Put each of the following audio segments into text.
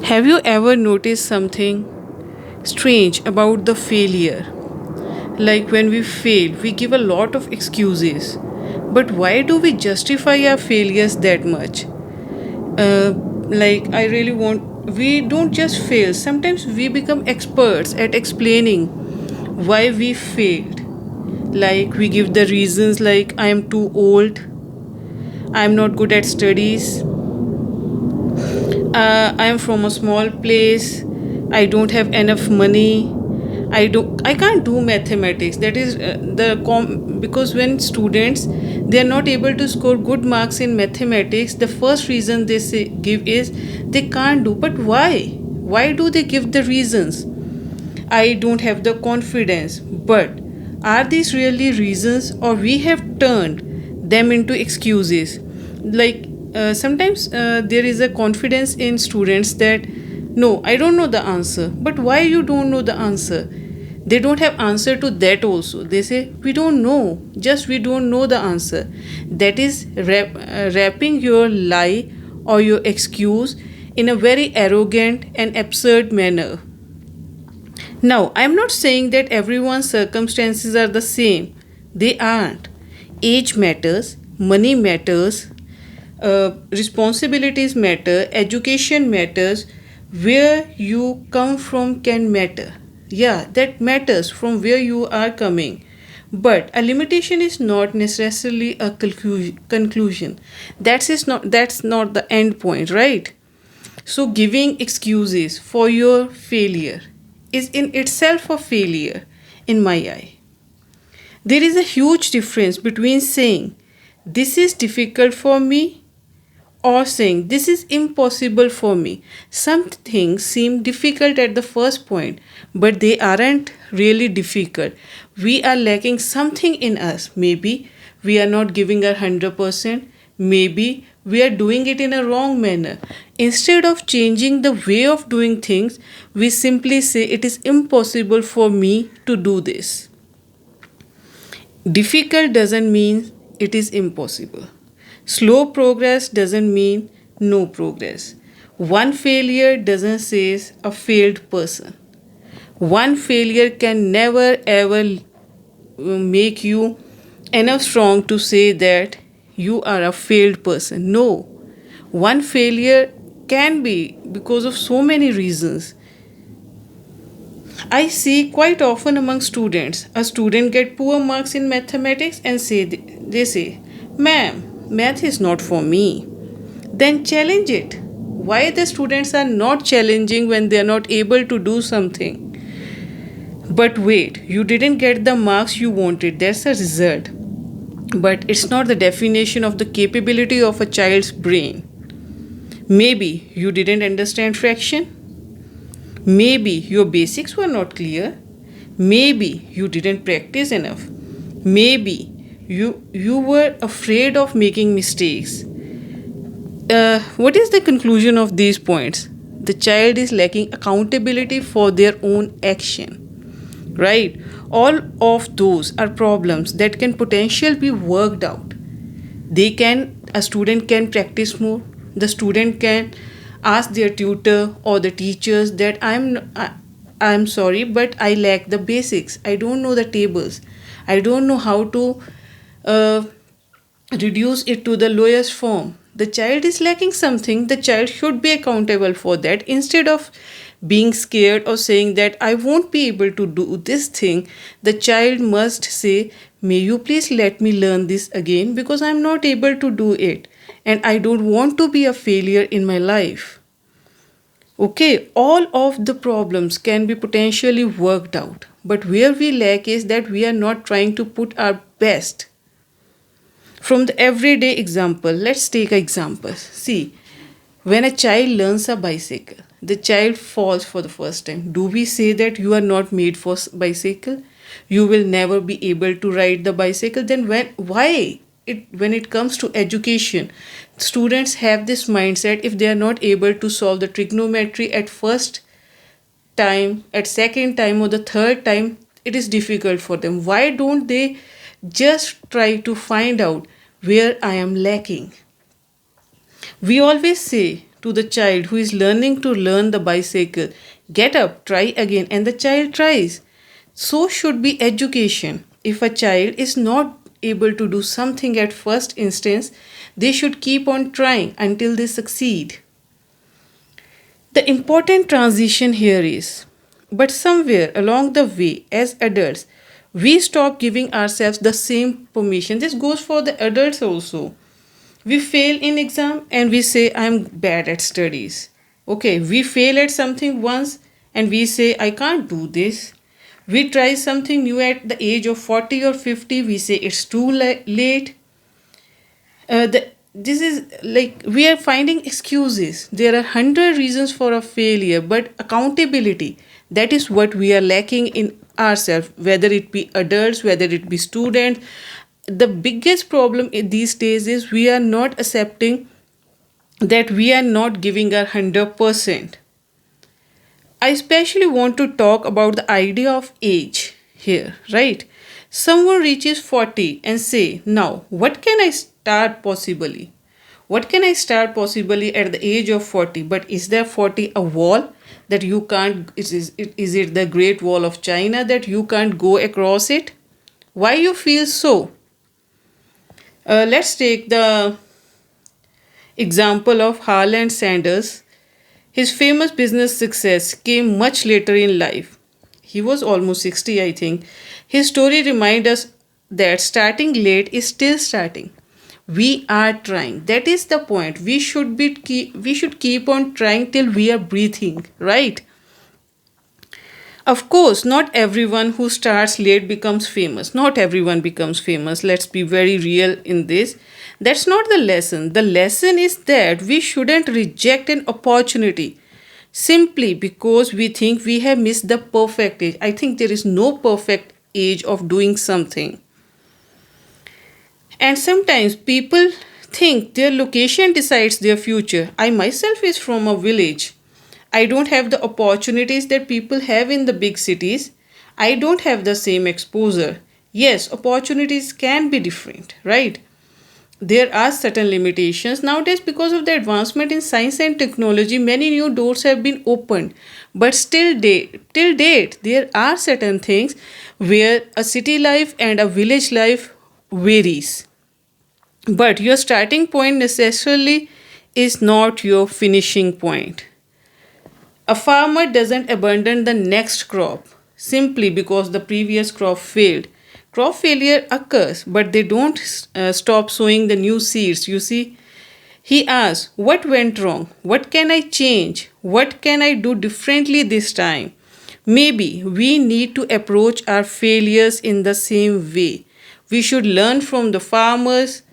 Have you ever noticed something strange about the failure? Like when we fail, we give a lot of excuses. But why do we justify our failures that much? I really want, we don't just fail, sometimes we become experts at explaining why we failed. Like we give the reasons like I am too old, I am not good at studies, I am from a small place, I don't have enough money, I can't do mathematics. That is because when students they are not able to score good marks in mathematics, the first reason they give is they can't do. But why do they give the reasons? I don't have the confidence. But are these really reasons, or we have turned them into excuses? Like sometimes there is a confidence in students that no, I don't know the answer. But why you don't know the answer? They don't have answer to that also. They say we don't know, just we don't know the answer. That is wrapping your lie or your excuse in a very arrogant and absurd manner. Now, I'm not saying that everyone's circumstances are the same. They aren't. Age matters, money matters, responsibilities matter, education matters, where you come from can matter. Yeah, that matters from where you are coming. But a limitation is not necessarily a conclusion. That's not the end point, right? So, giving excuses for your failure is in itself a failure in my eye. There is a huge difference between saying, this is difficult for me, or saying, this is impossible for me. Some things seem difficult at the first point, but they aren't really difficult. We are lacking something in us. Maybe we are not giving our 100%. Maybe we are doing it in a wrong manner. Instead of changing the way of doing things, we simply say, it is impossible for me to do this. Difficult doesn't mean it is impossible. Slow progress doesn't mean no progress. One failure doesn't say a failed person. One failure can never ever make you enough strong to say that you are a failed person. No. One failure can be because of so many reasons. I see quite often among students, a student get poor marks in mathematics and they say, "Ma'am, math is not for me." Then challenge it. Why the students are not challenging when they are not able to do something? But wait, you didn't get the marks you wanted. That's a result. But it's not the definition of the capability of a child's brain. Maybe you didn't understand fraction. Maybe your basics were not clear. Maybe you didn't practice enough. Maybe you were afraid of making mistakes. What is the conclusion of these points? The child is lacking accountability for their own action. Right? All of those are problems that can potentially be worked out. A student can practice more. The student can ask their tutor or the teachers that I'm sorry, but I lack the basics. I don't know the tables. I don't know how to uh, reduce it to the lowest form. The child is lacking something. The child should be accountable for that. Instead of being scared or saying that I won't be able to do this thing, the child must say, may you please let me learn this again because I'm not able to do it and I don't want to be a failure in my life. Okay, all of the problems can be potentially worked out, but where we lack is that we are not trying to put our best. From the everyday example, let's take an example. See, when a child learns a bicycle, the child falls for the first time. Do we say that you are not made for bicycle? You will never be able to ride the bicycle. Then why? When it comes to education, students have this mindset if they are not able to solve the trigonometry at first time, at second time or the third time, it is difficult for them. Why don't they just try to find out where I am lacking? We always say to the child who is learning to learn the bicycle, get up, try again, and the child tries. So should be education. If a child is not able to do something at first instance, they should keep on trying until they succeed. The important transition here is, but somewhere along the way, as adults, we stop giving ourselves the same permission. This goes for the adults also. We fail in exam and we say, I'm bad at studies. Okay, we fail at something once and we say, I can't do this. We try something new at the age of 40 or 50, we say it's too late. This is like we are finding excuses. There are 100 reasons for a failure, but accountability, that is what we are lacking in ourselves, whether it be adults, whether it be students. The biggest problem in these days is we are not accepting that we are not giving our 100%. I especially want to talk about the idea of age here, right? Someone reaches 40 and say, now, what can I start possibly? What can I start possibly at the age of 40? But is there 40 a wall that you can't, is it the Great Wall of China that you can't go across it? Why you feel so? Let's take the example of Harland Sanders. His famous business success came much later in life. He was almost 60, I think. His story reminds us that starting late is still starting. We are trying. That is the point. We should keep on trying till we are breathing, right? Of course, not everyone who starts late becomes famous. Not everyone becomes famous. Let's be very real in this. That's not the lesson. The lesson is that we shouldn't reject an opportunity simply because we think we have missed the perfect age. I think there is no perfect age of doing something. And sometimes people think their location decides their future. I myself is from a village. I don't have the opportunities that people have in the big cities. I don't have the same exposure. Yes, opportunities can be different, right? There are certain limitations. Nowadays, because of the advancement in science and technology, many new doors have been opened. But still, till date, there are certain things where a city life and a village life varies. But your starting point necessarily is not your finishing point. A farmer doesn't abandon the next crop simply because the previous crop failed. Crop failure occurs, but they don't stop sowing the new seeds. You see, he asks, what went wrong? What can I change? What can I do differently this time? Maybe we need to approach our failures in the same way. We should learn from the farmers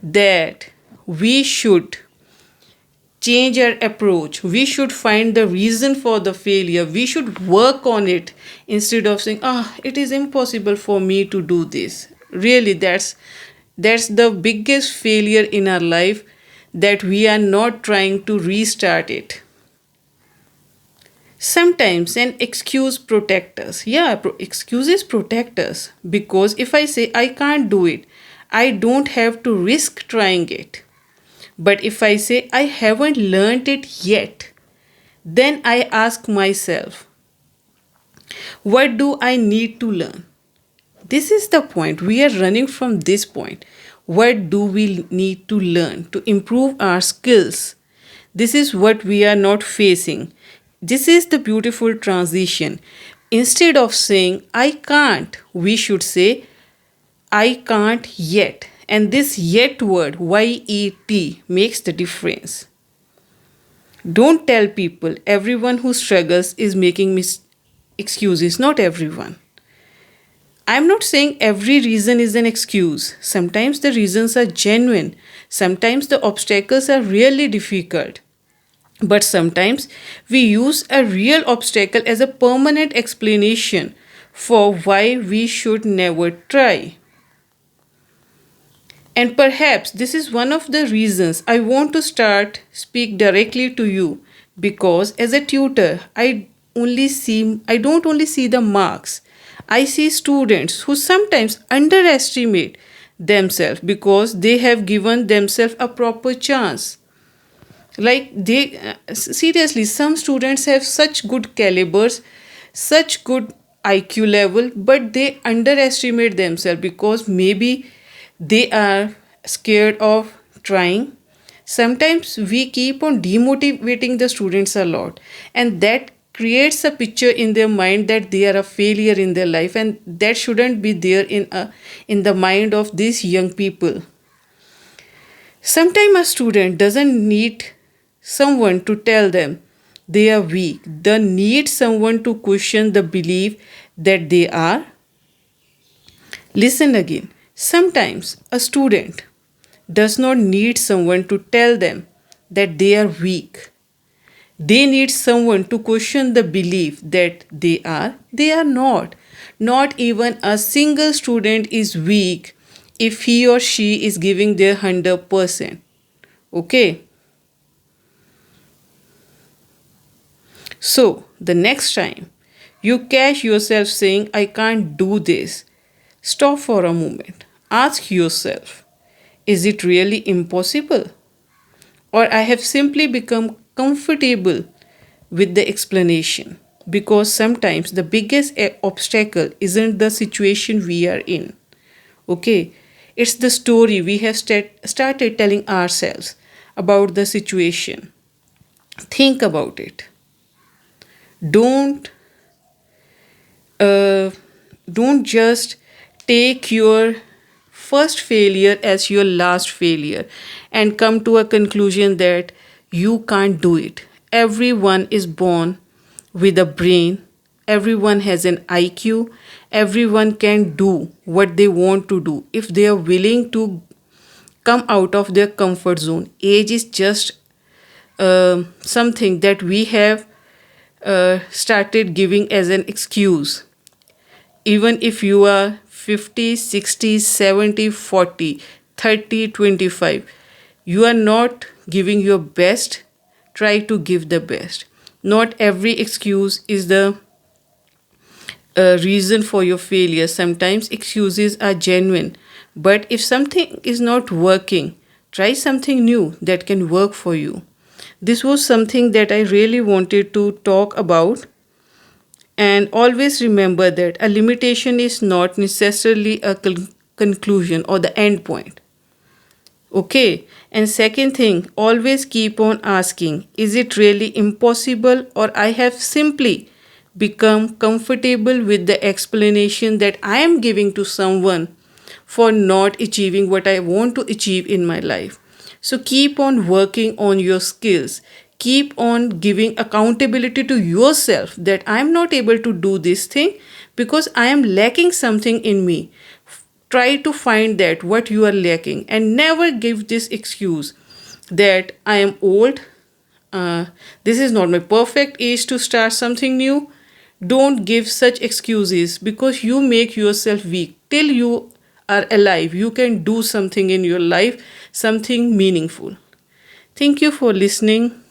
that we should change our approach. We should find the reason for the failure. We should work on it instead of saying, it is impossible for me to do this. Really, that's the biggest failure in our life, that we are not trying to restart it. Sometimes an excuse protect us. Yeah, excuses protect us, because if I say I can't do it, I don't have to risk trying it. But if I say I haven't learned it yet, then I ask myself, what do I need to learn? This is the point. We are running from this point. What do we need to learn to improve our skills? This is what we are not facing. This is the beautiful transition. Instead of saying I can't, we should say I can't yet. And this yet word, Y-E-T, makes the difference. Don't tell people everyone who struggles is making excuses. Not everyone. I'm not saying every reason is an excuse. Sometimes the reasons are genuine. Sometimes the obstacles are really difficult. But sometimes we use a real obstacle as a permanent explanation for why we should never try. And perhaps this is one of the reasons I want to speak directly to you, because as a tutor, I don't only see the marks. I see students who sometimes underestimate themselves because they have given themselves a proper chance. Like they seriously, some students have such good calibers, such good IQ level, but they underestimate themselves because maybe they are scared of trying. Sometimes we keep on demotivating the students a lot, and that creates a picture in their mind that they are a failure in their life, and that shouldn't be there in the mind of these young people. Sometimes a student doesn't need someone to tell them they are weak. They need someone to question the belief that they are. Listen again. Sometimes a student does not need someone to tell them that they are weak. They need someone to question the belief that they are. They are not. Not even a single student is weak if he or she is giving their 100%. Okay? So, the next time you catch yourself saying, I can't do this, stop for a moment. Ask yourself, is it really impossible? Or I have simply become comfortable with the explanation? Because sometimes the biggest obstacle isn't the situation we are in. Okay, it's the story we have started telling ourselves about the situation. Think about it. Don't uh, don't just take your first failure as your last failure and come to a conclusion that you can't do it. Everyone is born with a brain, everyone has an IQ, everyone can do what they want to do if they are willing to come out of their comfort zone. Age is just something that we have started giving as an excuse. Even if you are 50, 60, 70, 40, 30, 25, you are not giving your best, try to give the best. Not every excuse is the reason for your failure. Sometimes excuses are genuine, but if something is not working, try something new that can work for you. This was something that I really wanted to talk about. And always remember that a limitation is not necessarily a conclusion or the end point. Okay. And second thing, always keep on asking, is it really impossible, or I have simply become comfortable with the explanation that I am giving to someone for not achieving what I want to achieve in my life. So keep on working on your skills. Keep on giving accountability to yourself that I am not able to do this thing because I am lacking something in me. Try to find that what you are lacking and never give this excuse that I am old. This is not my perfect age to start something new. Don't give such excuses because you make yourself weak. Till you are alive, you can do something in your life, something meaningful. Thank you for listening.